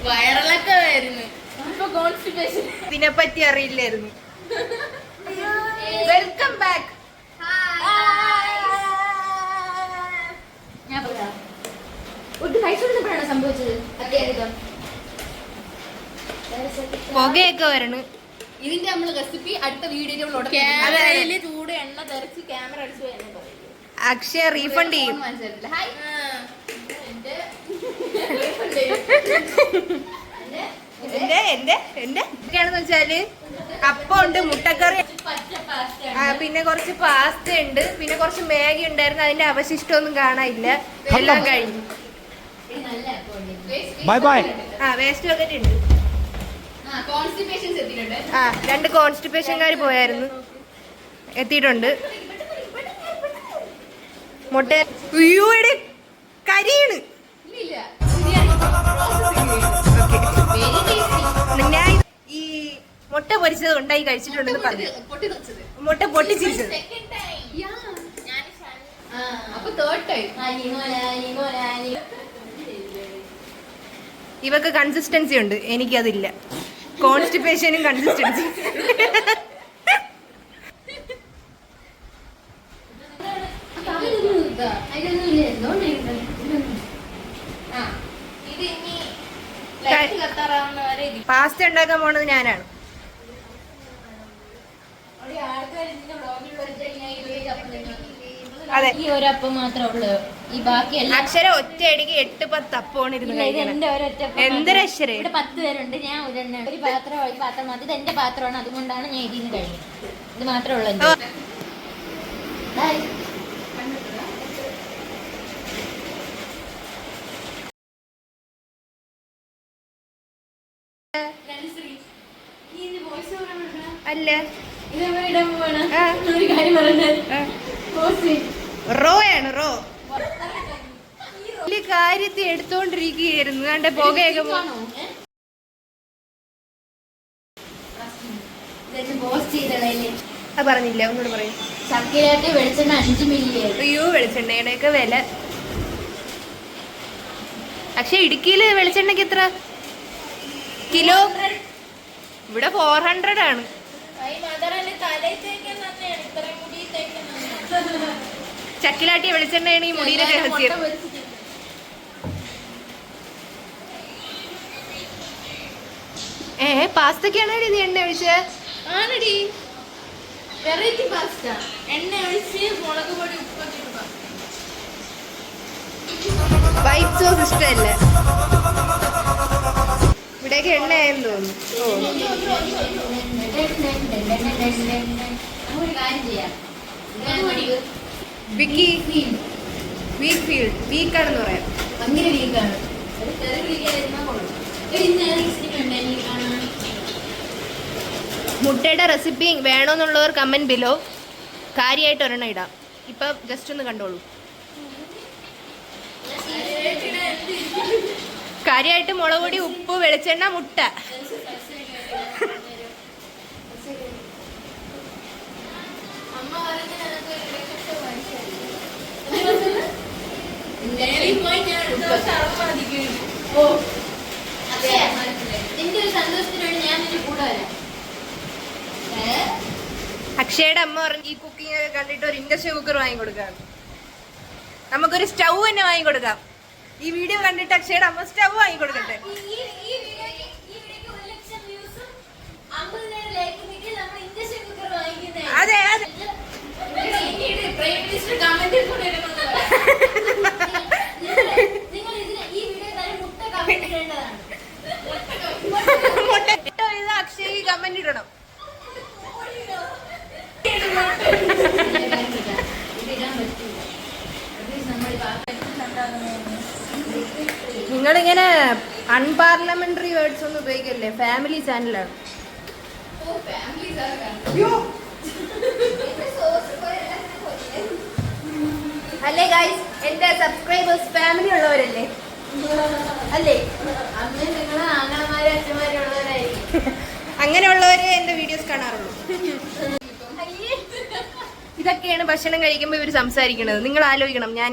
വയറിളൊക്കെ ആയിരുന്നു. ഇതിനെപ്പറ്റി അറിയില്ലായിരുന്നു. Welcome back. സംഭവിച്ചത് പുകയൊക്കെ വരണം. ഇതിന്റെ നമ്മള് റെസിപ്പി അടുത്ത വീഡിയോയിൽ ചൂട് എണ്ണ തെറിച്ച് ക്യാമറ അടിച്ചു എന്ന് പറയും. അക്ഷയ റീഫണ്ട് ചെയ്യും. എന്തൊക്കെയാണെന്ന് വെച്ചാല് അപ്പം ഉണ്ട്, മുട്ടക്കറി, പിന്നെ കുറച്ച് പാസ്ത ഉണ്ട്, പിന്നെ കുറച്ച് മാഗി ഉണ്ടായിരുന്നു. അതിന്റെ അവശിഷ്ടമൊന്നും കാണാനില്ല, എല്ലാം കഴിഞ്ഞു. വേസ്റ്റ് ബക്കറ്റ് ഉണ്ട്. 2 കോൺസ്റ്റിപ്പേഷൻകാർ പോയായിരുന്നു, എത്തിയിട്ടുണ്ട്. മുട്ട ഉയ്യോടെ കരിയാണ്. ഞാൻ ഈ മുട്ട പൊരിച്ചത് ഉണ്ടായി കഴിച്ചിട്ടുണ്ടെന്ന് പറഞ്ഞു. മുട്ട പൊട്ടിച്ചിരിച്ചത്. ഇവക്ക് കൺസിസ്റ്റൻസി ഉണ്ട്, എനിക്കതില്ല. കോൺസ്റ്റിപ്പേഷനും കൺസിസ്റ്റൻസി. പാസ്ത ഉണ്ടാക്കാൻ പോണത് ഞാനാണ്. അതെ, ഈ ഒരപ്പം മാത്രമേ ഉള്ളൂ. ഈ ബാക്കി അക്ഷരം ഒറ്റയടിക്ക് 8-10 അപ്പമാണ് ഇരുന്ന് കഴിക്കണം. എന്തൊരു അക്ഷരം. ഇവിടെ 10 പേരുണ്ട്, ഞാൻ ഒരു പാത്രം മതി. ഇത് എന്റെ പാത്രമാണ്, അതുകൊണ്ടാണ് ഞാൻ ഇതിന്ന് കഴിക്കുന്നത്. ഇത് മാത്രമേ ഉള്ളൂ. അല്ല, റോയാണ് റോ. വലിയ കാര്യത്തിൽ എടുത്തോണ്ടിരിക്കുകയായിരുന്നു. കണ്ട പുകയൊക്കെ പറഞ്ഞില്ല, ഒന്നുകൂടെ പറയും. ചക്കയിലാട്ടി വെളിച്ചെണ്ണ 5 മില്ലി. അയ്യോ, വെളിച്ചെണ്ണയുടെയൊക്കെ വില. പക്ഷെ ഇടുക്കിയില് വെളിച്ചെണ്ണക്ക് എത്ര കിലോ? ഇവിടെ 400 ആണ്. ചക്കിലാട്ടിയ വെളിച്ചെണ്ണയാണ് ഈ മുടിയുടെ രഹസ്യം. പാസ്തക്കാണ് നീ എണ്ണ ഒഴിച്ചത്? ആണടി, വെറൈറ്റി പാസ്ത. എണ്ണ ഒഴിച്ച് മുളക് പൊടി, ഉപ്പൊക്കെ വൈറ്റ് സോസ് ഇഷ്ടമല്ല. ഇവിടേക്ക് എണ്ണയായെന്ന് തോന്നുന്നു. വിക്കി വീക്കാണെന്ന് പറയാം. അങ്ങനെ വീക്കാണ്. മുട്ടയുടെ റെസിപ്പി വേണമെന്നുള്ളവർ കമന്റ് ബിലോ. കാര്യമായിട്ട് ഒരെണ്ണം ഇടാം. ഇപ്പം ജസ്റ്റ് ഒന്ന് കണ്ടോളൂ. കാര്യമായിട്ട് മുളക് പൊടി, ഉപ്പ്, വെളിച്ചെണ്ണ, മുട്ട. അക്ഷയുടെ അമ്മ പറഞ്ഞു ഈ കുക്കിംഗ് ഒക്കെ കണ്ടിട്ട് ഒരു ഇൻഡക്ഷൻ കുക്കർ വാങ്ങിക്കൊടുക്കാം. നമുക്കൊരു സ്റ്റൗ തന്നെ വാങ്ങിക്കൊടുക്കാം. ഈ വീഡിയോ കണ്ടിട്ട് അക്ഷയുടെ അമ്മ സ്റ്റൗ വാങ്ങിക്കൊടുക്കട്ടെ. അതെ അതെ. അക്ഷയ് കമന്റ് ഇടണം. നിങ്ങളിങ്ങനെ അൺപാർലമെന്ററി വേർഡ്സ് ഒന്നും ഉപയോഗിക്കല്ലേ. ഫാമിലി ചാനലാണ്. അല്ലേ ഗൈസ്, എന്റെ സബ്സ്ക്രൈബേഴ്സ് ഫാമിലി ഉള്ളവരല്ലേ? അല്ലേ? അന്ന് നിങ്ങൾ ആങ്ങളമാരും അച്ഛന്മാരും ഉള്ളവരായിരിക്കും. അങ്ങനെയുള്ളവരെ എന്റെ വീഡിയോസ് കാണാറുള്ളൂ. ഇതൊക്കെയാണ് ഭക്ഷണം കഴിക്കുമ്പോൾ ഇവർ സംസാരിക്കുന്നത്. നിങ്ങൾ ആലോചിക്കണം ഞാൻ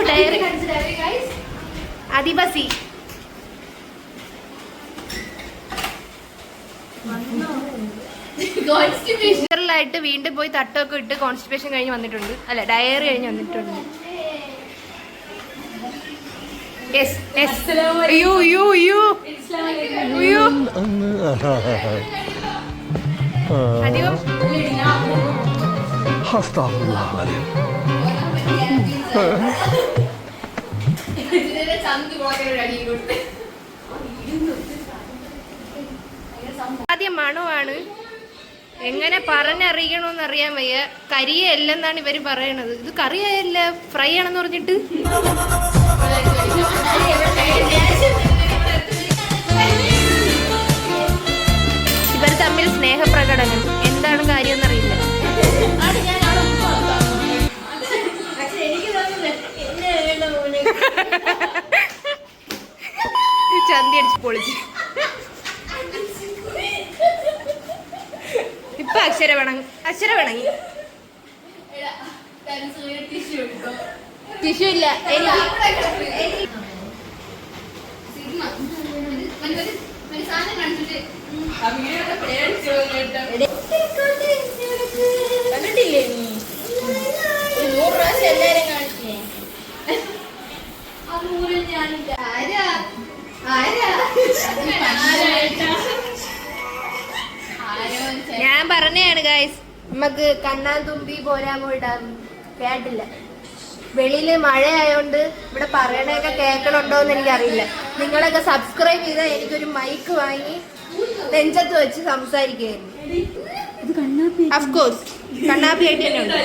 ഡയറി ആദിവാസി ായിട്ട് വീണ്ടും പോയി തട്ടൊക്കെ ഇട്ട് കോൺസ്റ്റിപ്പേഷൻ കഴിഞ്ഞ് വന്നിട്ടുണ്ട്. അല്ല, ഡയറി കഴിഞ്ഞ് വന്നിട്ടുണ്ട്. അധികം ആദ്യം മണമാണ്. എങ്ങനെ പറഞ്ഞറിയിക്കണമെന്ന് അറിയാൻ വയ്യ. കരിയല്ലെന്നാണ് ഇവര് പറയണത്. ഇത് കറിയല്ല, ഫ്രൈ ആണെന്ന് പറഞ്ഞിട്ട്. ഇവർ തമ്മിൽ സ്നേഹപ്രകടനം എന്താണ് കാര്യം എന്നറിയില്ല. ചന്തി അടിച്ച് പൊളിച്ച് ഇപ്പൊ അക്ഷര വേണമെങ്കിൽ ടിഷ്യൂ ഇല്ല. കണ്ടിട്ടില്ലേ നീ? 100 പ്രാവശ്യം എല്ലാരും കാണിച്ചേ. ഞാൻ പറഞ്ഞാണ് ഗൈസ്, നമുക്ക് കണ്ണാൻ തുമ്പി പോരാൻ പോയിട്ടാ കേട്ടില്ല. വെളിയില് മഴയായോണ്ട് ഇവിടെ പറയണൊക്കെ കേൾക്കണുണ്ടോ എന്ന് എനിക്കറിയില്ല. നിങ്ങളൊക്കെ സബ്സ്ക്രൈബ് ചെയ്താൽ എനിക്കൊരു മൈക്ക് വാങ്ങി നെഞ്ചത്ത് വെച്ച് സംസാരിക്കുകയായിരുന്നു. അഫ്കോഴ്സ് കണ്ണാപ്പി ആയിട്ട് തന്നെ ഉണ്ട്.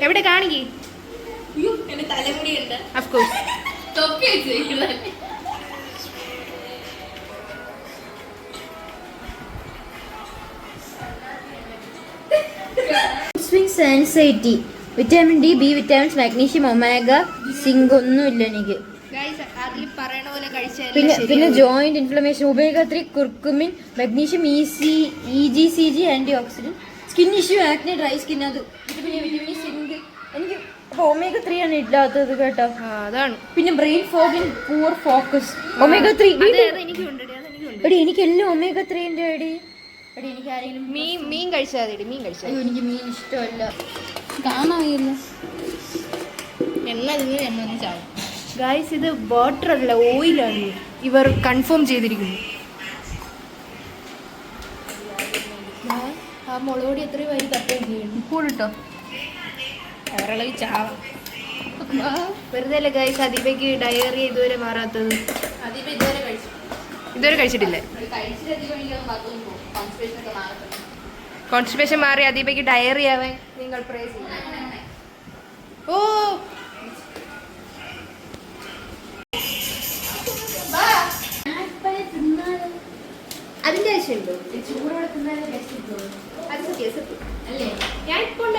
എവിടെ കാണിക്കേ? Of course anxiety, vitamin D, B vitamins, magnesium, omega, zinc ഒന്നുമില്ല എനിക്ക്. പിന്നെ joint inflammation, omega 3, curcumin, magnesium, EGCG, antioxidant, skin issue, acne, dry skin, അത് വിറ്റമിൻ സിങ്ക്. എനിക്ക് അപ്പൊ ഒമേഗ 3 ആണ് ഇല്ലാത്തത് കേട്ടോ. അതാണ്. പിന്നെ brain fog, poor focus, omega 3. എടി എനിക്കെല്ലാം ഒമേഗ 3 ഉണ്ട്. എടി എനിക്ക് ആരെങ്കിലും മീൻ കഴിച്ചാൽ എനിക്ക് മീൻ ഇഷ്ടമല്ല. കാണാമില്ല എന്നൊന്നും ചാവും. ഗായ്സ്, ഇത് വാട്ടർ അല്ല, ഓയിലാണ് ഇവർ കൺഫേം ചെയ്തിരിക്കുന്നു. ആ മുളകൊടി എത്രയും വരി തട്ടുകയും ചെയ്യും. കൂടിട്ടോ അവരളവ് ചാവാം. വെറുതെ അല്ലേ ഗായ്സ് അദീബയ്ക്ക് ഡയറി ഇതുവരെ മാറാത്തത്. ഇതുവരെ കഴിച്ചിട്ടില്ല. കോൺസ്റ്റിപ്പേഷൻ മാറി അദീബയ്ക്ക് ഡയറി ആവാൻ നിങ്ങൾ പ്രേ ചെയ്യും. ഓ അതിന്റെ ആവശ്യമുണ്ടോ?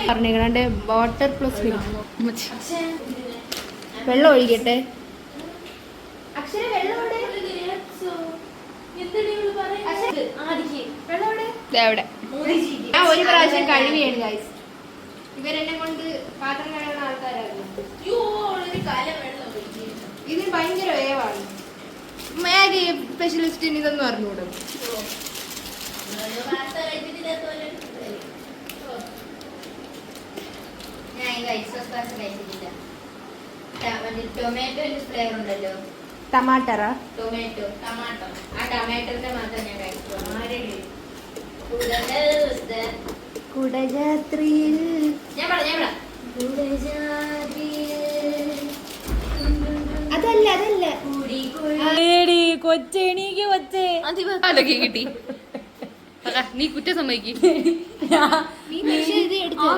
പറഞ്ഞേക്കണേ വാട്ടർ പ്ലസ് വെള്ളം ഒഴിക്കട്ടെ. ഞാൻ ഒരു പ്രാവശ്യം കഴിവിയാണ് ഗൈസ്. ഇവരെന്നെ കൊണ്ട് പാത്രം കഴുകുന്ന ആൾക്കാരായിരുന്നു. ഇതിന് ഭയങ്കര വേവാണ്. മാഗി സ്പെഷ്യലിസ്റ്റിന് ഇതൊന്നും അറിഞ്ഞൂടും. ടൊമാറ്റോന്റെ ഫ്ലേവർ ഉണ്ടല്ലോ, ടമാറ്ററാ? ടൊമാറ്റോ ആ ടൊമാറ്റോന്റെ മാത്രം ഞാൻ കഴിച്ചു. കുടജാത്രിയിൽ അതല്ല കൊച്ചെണീക്ക് കൊച്ചേ അതൊക്കെ കിട്ടി. നീ കുറ്റം സമ്മതിക്കും.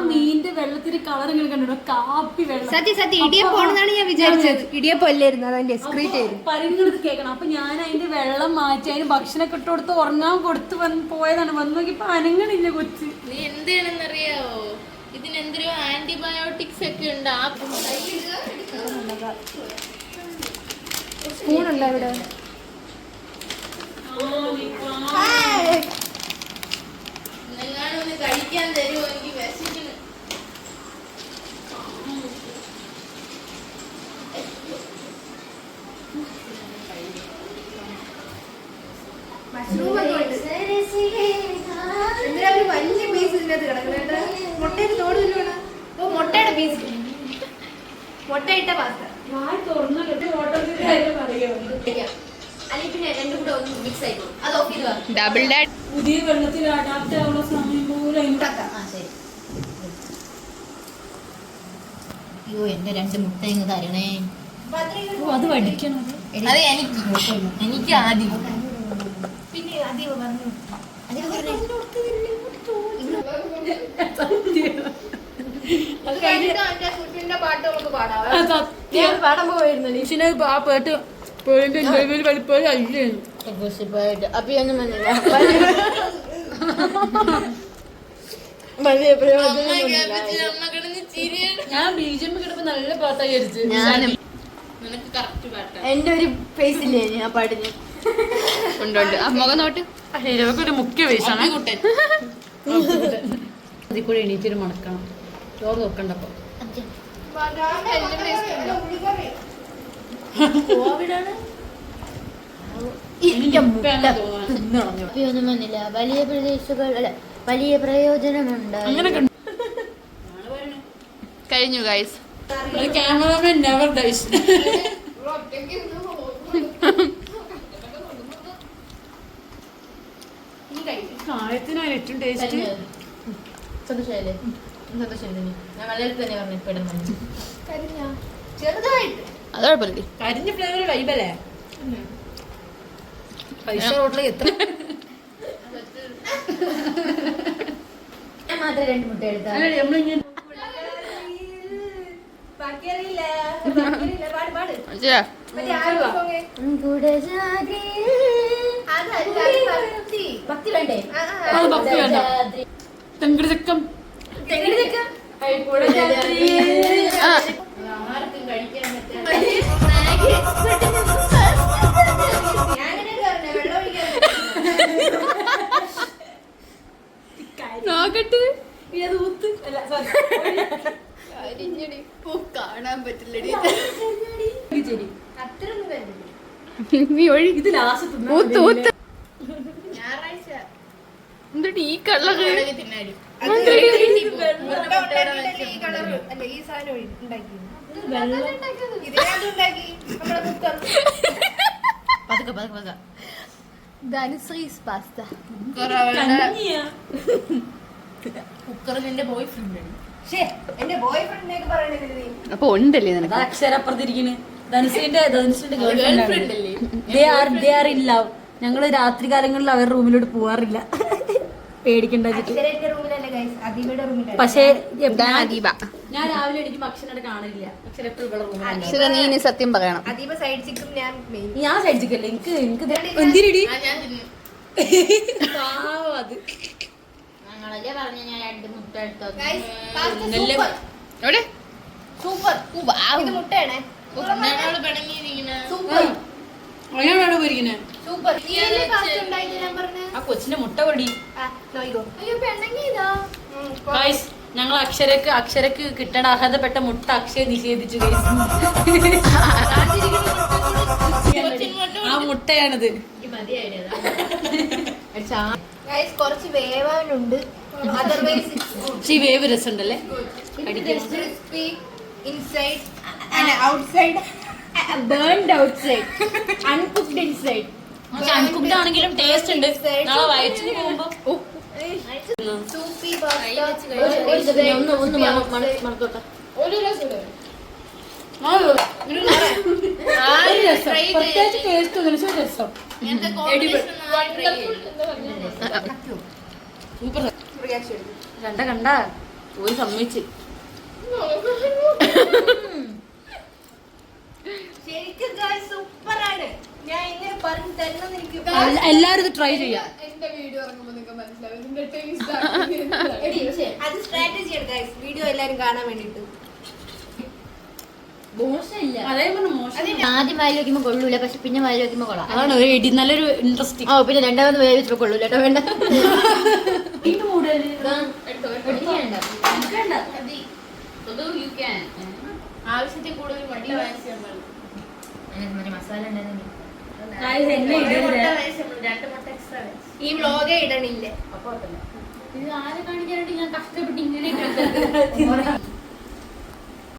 മീനിന്റെ വെള്ളത്തിന് കളർ ഇങ്ങനെ കണ്ടോ, കാപ്പി വെള്ളം. സത്യം ഇടിയപ്പോണെന്നാണ് ഞാൻ വിചാരിച്ചത്. ഇടിയപ്പല്ലായിരുന്നു, അതെന്റെ എക്സ്ക്രീറ്റ് ആയിരുന്നു. പറയുന്നത് കേൾക്കണം. അപ്പൊ ഞാൻ അതിന്റെ വെള്ളം മാറ്റി അതിന് ഭക്ഷണമൊക്കെ ഇട്ട് കൊടുത്ത് ഉറങ്ങാൻ കൊടുത്ത് പോയതാണ്. വന്നു നോക്കിയപ്പോ അനങ്ങണില്ല കൊച്ച്. നീ എന്താണെന്നറിയാവോ, ഇതിനെന്തൊരു ആന്റിബയോട്ടിക്സ് ഒക്കെ ഉണ്ട്. സ്പൂൺ ഉണ്ടോ ഇവിടെ? ഒന്ന് കഴിക്കാൻ തരുമോ? എനിക്ക് വിശക്കുന്നു. മഷ്റൂം ഒക്കെ ഉണ്ട്. എന്തിനാ ഒരു വലിയ പീസ് ഇതിനകത്ത് കിടക്കുന്നത്? മുട്ടയുടെ തോട് തന്നെയാണ്. ഓ, മുട്ടയുടെ പീസ്. മുട്ടയിട്ട പാസ്ത. അല്ലെങ്കിൽ പിന്നെ രണ്ടും കൂടെ ഒന്ന് മിക്സ് ആയിക്കോളും. അത് ഓഫ് ചെയ്ത് വാ. ഡബിൾ ഡാഡ് പുതിയ വെള്ളത്തിൽ അഡാപ്റ്റ് ആവുന്ന സമയം പോലെ ഉണ്ടാക്കാം. ആ ശരി. അയ്യോ എന്റെ 2 മുട്ട ഇങ്ങ് തരണേ. അത് വടിക്കണം. അത് എനിക്ക് ആദ്യം പിന്നെ അധികം പറഞ്ഞു പാട്ട് നമുക്ക് പാടാം. സത്യം പാടാൻ പോയിരുന്നു. മനുഷ്യനെ ആ പേട്ട് പേടിന്റെ വലിപ്പം അല്ലേ. അപ്പൊ ഒന്നും വന്നില്ല. അമ്മ കിടന്ന് ചിരിയാണ്. ഞാൻ ബിജിഎം കിടപ്പോ നല്ല പാട്ടായി വിചാരിച്ചു. ഞാനും നിനക്ക് കറക്റ്റ് പാട്ടാ. എന്റെ ഒരു ഫേസ് ഇല്ലേ ആ പാട്ടിന്. ഉണ്ട് മുഖം നോട്ട്. ഇതൊക്കെ ഒരു മുഖ്യ വേഷമാണ്. കുട്ടൻ അതിൽ കൂടെ എണീറ്റൊരു മണക്കണം. ചോറ് വെക്കണ്ടപ്പോ കോവിഡാണ്. അപ്പൊ ഒന്നും വന്നില്ല. വലിയ പ്രദേശങ്ങൾ അല്ല വലിയ പ്രയോജനമുണ്ട്. കഴിഞ്ഞു ഗൈസ്. Cameraman never dies. കായത്തിനാണ് ഏറ്റവും ടേസ്റ്റ്. സന്തോഷമായില്ലേ? സന്തോഷമില്ല. ഞാൻ മലയാളത്തിൽ തന്നെ പറഞ്ഞു പെടുന്നു. ചെറുതായിട്ട് അത് കുഴപ്പമില്ല. കരിഞ്ഞ ഫ്ലേവർ വൈബല്ലേ? പൈസ റോട്ടിൽ എത്ര ഞാൻ മാത്രം 2 മുട്ട എടുത്താ. നമ്മളിങ്ങനെ ബാക്കിയറിയില്ല. പാട് മനസ്സിലാ? മറ്റേ ആരും സോങ്ങ് അതല്ല, അത് ഭക്തി. ഭക്തി വേണ്ടേ? അത് ഭക്തി വേണ്ട. തെങ്കിടിച്ചക്കം ആ ആർക്കും കഴിക്കാൻ പറ്റാത്ത ഞാനിങ്ങനെ പറഞ്ഞേ, വെള്ളം ഒഴിക്കാൻ നോക്കട്ടെ. കാണാൻ പറ്റില്ലടി. അത്രയൊന്നും വരുന്നില്ല. നീ ഒഴി. ഇത് ലാസ്റ്റ് ഊത്ത് ഊത്ത്. ഞായറാഴ്ച എന്നിട്ട് ഈ കള്ളക്ക് തിന്നാടി. അത് മുട്ട ഉണ്ടാക്കിയിട്ടല്ലേ ഈ കളറ് അല്ല ഈ സാധനം ഉണ്ടാക്കി. ഇതിനകത്ത് ഉണ്ടാക്കി നമ്മളെ കുക്കർ. പതുക്കെ പതുക്കെ പതുക്കെ. ധനുശ്രീസ് പാസ്ത. കുക്കർ നിന്റെ ബോയ് ഫ്രണ്ട്. ശേ, എന്റെ ബോയ് ഫ്രണ്ടിനെയൊക്കെ പറയണത് നീ. അപ്പൊ ഉണ്ടല്ലേ നിനക്ക്? അക്ഷരപ്പുറത്തിരിക്കുന്നു. ധനുഷിന്റെ ഗേൾഫ്രണ്ട് അല്ലേ? They are in love. ഞങ്ങള് രാത്രി കാലങ്ങളിൽ അവരുടെ റൂമിലോട്ട് പോവാറില്ല. പേടിക്കണ്ട. അക്ഷരന്റെ റൂമിലല്ലേ ഗൈസ്, അദീബയുടെ റൂമിലാണ്. പക്ഷേ അദീബ. ഞാൻ രാവിലെ എണീക്കുമ്പോ അക്ഷരനെ കാണില്ല. അക്ഷര എപ്പോഴും ഇവിടെ റൂമിലാണ്. അക്ഷര നീ ഇനി സത്യം പറയണം. അദീബ സൈഡ് ചിക്കും ഞാൻ മെയിൻ. ഞാൻ സൈഡിക്കല്ലേ. എനിക്ക് എന്തിനടി ആ, ഞാൻ തിന്നു. പാവം അത്. ഞങ്ങളല്ലേ പറഞ്ഞ ഞാൻ 2 മുട്ട എടുത്തോ. ഗൈസ് പാസ്ത നല്ല സൂപ്പർ എവിടെ? സൂപ്പർ. ഇത് മുട്ടയാണേ. ഞങ്ങള് പിണങ്ങിയിരിക്കണ. സൂപ്പർ അങ്ങനെ വേണം പോയിരിക്കുന്നത്. സൂപ്പർ. നീയല്ലേ പാസ്ത ഉണ്ടായിട്ട് ഞാൻ പറഞ്ഞേ. ആ കൊച്ചിന്റെ മുട്ട പൊടി. നോയിക്കോ. അയ്യോ പെണ്ണങ്ങിയതാ. ഗൈസ് ഞങ്ങൾ അക്ഷരക്ക് കിട്ടേണ്ട അർഹതപ്പെട്ട മുട്ട അക്ഷയ നിഷേധിച്ചു. ഗൈസ് ആ മുട്ടയാണിത്. ഗൈസ് കുറച്ച് വേവാനുണ്ട്. അതർവൈസ് പക്ഷേ ഈ വേവ് രസമുണ്ടല്ലേ കടിക്കാൻ. Crispy inside and outside burned outside uncooked inside. Uncooked ആണെങ്കിലും ടേസ്റ്റ് ഉണ്ട്. നാളെ വയറ്റിന് പോകുമ്പോ സൂപ്പി പാസ്ത. ഒന്ന് മണത്തോട്ടെ. ഒരു രസം പ്രത്യേകിച്ച് ടേസ്റ്റ് രസം. ഇങ്ങനത്തെ കോമ്പിനേഷൻ try ചെയ്യില്ല. സൂപ്പർ. റിയാക്ഷൻ കണ്ട ഒരു സമ്മതിച്ച്. ശരിക്കും ഗൈസ് സൂപ്പറാണ്. ഞാൻ ഇങ്ങനെ പറഞ്ഞു തരുന്നത് എനിക്ക് എല്ലാരും ഇത് ട്രൈ ചെയ്യാം. എന്റെ വീഡിയോ ഇറങ്ങുമ്പോൾ നിങ്ങൾക്ക് മനസ്സിലാവും ഇതിന്റെ ടേസ്റ്റ് അത് സ്ട്രാറ്റജിയാണ് ഗൈസ്, വീഡിയോ എല്ലാരും കാണാൻ വേണ്ടിട്ട്. മോശമില്ല. അതേ പറഞ്ഞ മോശം. ആദ്യം വായിൽ വെക്കുമ്പോ കൊള്ളൂല, പക്ഷെ പിന്നെ വായിൽ വെക്കുമ്പോ കൊള്ളാം. അതാണ് ഒരു ഇടി, നല്ലൊരു ഇൻട്രസ്റ്റിംഗ്. ഓ പിന്നെ രണ്ടാമത് വായിൽ വെച്ചപ്പോ കൊള്ളൂല കേട്ടോ, വേണ്ട. ആവശ്യത്തിൽ കൂടുതൽ വണ്ടി വാങ്ങിച്ചാൽ മസാല ഉണ്ടായിരുന്നു. ഈ വ്ലോഗേ ഇടണില്ലേ. ഇത് ആരെ കാണിക്കാനായിട്ട് ഞാൻ കഷ്ടപ്പെട്ട് ഇങ്ങനെ